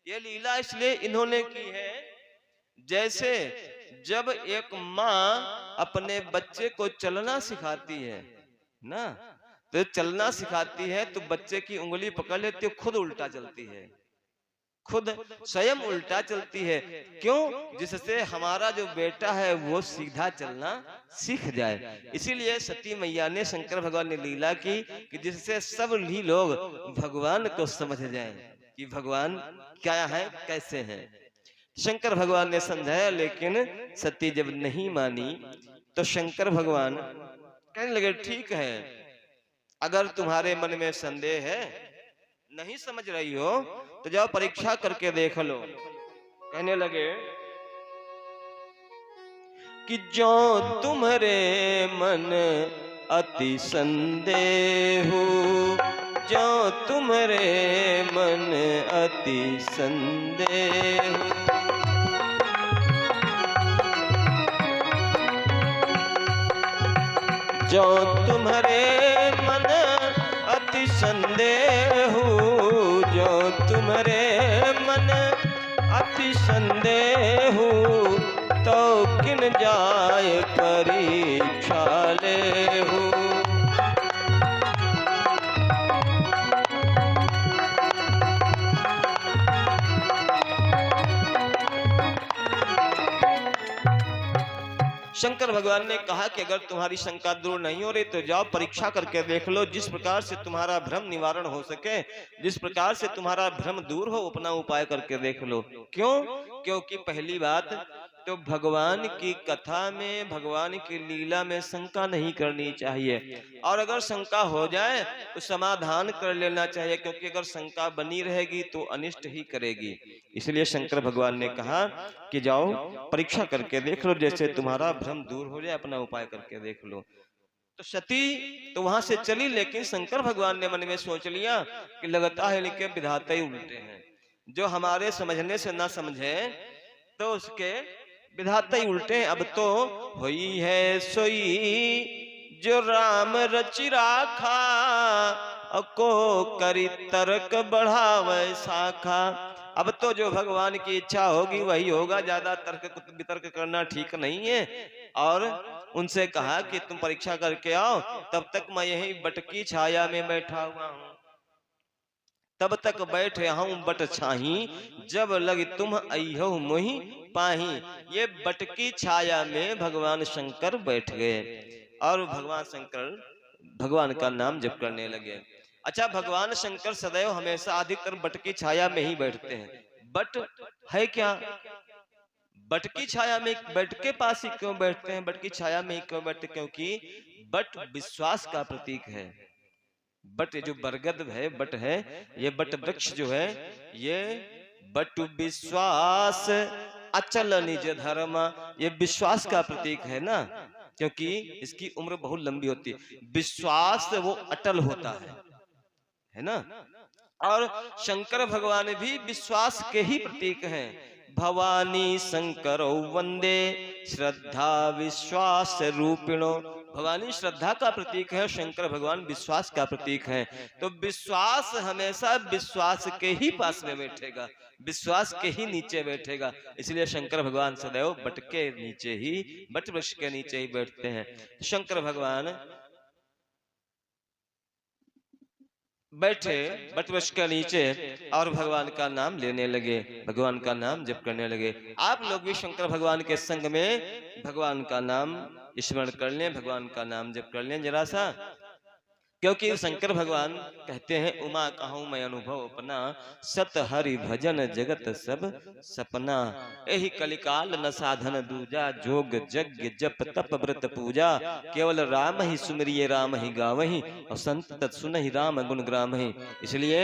ये लीला इसलिए इन्होंने की है, जैसे जब एक माँ अपने बच्चे को चलना सिखाती है ना, तो चलना सिखाती है तो बच्चे की उंगली पकड़ लेती है, खुद उल्टा चलती है, खुद स्वयं उल्टा चलती है। क्यों? जिससे हमारा जो बेटा है वो सीधा चलना सीख जाए। इसीलिए सती मैया ने, शंकर भगवान ने लीला की कि जिससे सब ही लोग भगवान को समझ जाएं कि भगवान क्या है, कैसे हैं। शंकर भगवान ने समझाया, लेकिन सती जब नहीं मानी तो शंकर भगवान कहने लगे, ठीक है, अगर तुम्हारे मन में संदेह है, नहीं समझ रही हो, तो जाओ परीक्षा करके देख लो। कहने लगे कि जो तुम्हारे मन अति संदेह, जो तुम्हारे मन अति संदेह, जो तुम्हारे मन अति संदेह, जो तुम्हारे मन अति संदेह, तो किन जाय परीक्षा लेहु। शंकर भगवान ने कहा कि अगर तुम्हारी शंका दूर नहीं हो रही तो जाओ परीक्षा करके देख लो, जिस प्रकार से तुम्हारा भ्रम निवारण हो सके, जिस प्रकार से तुम्हारा भ्रम दूर हो, अपना उपाय करके देख लो। क्यों? क्योंकि पहली बात तो भगवान की कथा में, भगवान की लीला में शंका नहीं करनी चाहिए, और अगर शंका हो जाए तो समाधान कर लेना चाहिए, क्योंकि अगर शंका बनी रहेगी तो अनिष्ट ही करेगी। इसलिए शंकर भगवान ने कहा कि जाओ परीक्षा करके देख लो, जैसे तुम्हारा भ्रम दूर हो जाए, अपना उपाय करके देख लो। तो सती तो वहां से चली, लेकिन शंकर भगवान ने मन में सोच लिया कि लगता है इनके विधाता ही उल्टे हैं, जो हमारे समझने से ना समझे तो उसके विधाता ही उल्टे हैं। अब तो हुई है सोई जो राम रचि राखा, को करी तर्क बढ़ावे शाखा। अब तो जो भगवान की इच्छा होगी वही होगा, ज्यादा तर्क वितर्क करना ठीक नहीं है। और उनसे कहा कि तुम परीक्षा करके आओ, तब तक मैं यही बटकी छाया में बैठा हुआ हूं, तब तक बैठे हूं बट छाही, जब लग तुम अइहो मोहि पाही। ये बटकी छाया में भगवान शंकर बैठ गए और भगवान शंकर भगवान का नाम जप करने लगे। अच्छा, भगवान शंकर सदैव हमेशा अधिकतर बट की छाया में ही बैठते हैं। बट है क्या? बट की छाया में बट के पास ही क्यों बैठते हैं, बट की छाया में ही क्यों बैठते? क्योंकि बट विश्वास का प्रतीक है। बट जो बरगद है, बट है, ये बट वृक्ष जो है, ये बट विश्वास अचल निज धर्म, ये विश्वास का प्रतीक है ना, क्योंकि इसकी उम्र बहुत लंबी होती है। विश्वास वो अटल होता है ना। और शंकर भगवान भी विश्वास के ही प्रतीक हैं। भवानी शंकर वंदे श्रद्धा विश्वास रूपिणो। भवानी श्रद्धा का प्रतीक है, शंकर भगवान विश्वास का प्रतीक है। तो विश्वास हमेशा विश्वास के ही पास में बैठेगा, विश्वास के ही नीचे बैठेगा। इसलिए शंकर भगवान सदैव बट के नीचे ही, बट वृक्ष के नीचे ही बैठते हैं। शंकर भगवान बैठे बट वृक्ष के नीचे और भगवान का नाम लेने लगे, भगवान का नाम जप करने लगे। आप लोग भी शंकर भगवान के संग में भगवान का नाम स्मरण कर लें, भगवान का नाम जप कर लें जरा सा। क्योंकि शंकर भगवान कहते हैं, उमा कहूं मैं अनुभव अपना, सत हरि भजन जगत सब सपना। यही कलिकाल न साधन दूजा, जोग यज्ञ जप तप व्रत पूजा। केवल राम ही सुमरिये राम ही गावही, और संत तत् सुनहि राम गुण ग्रामहि। इसलिए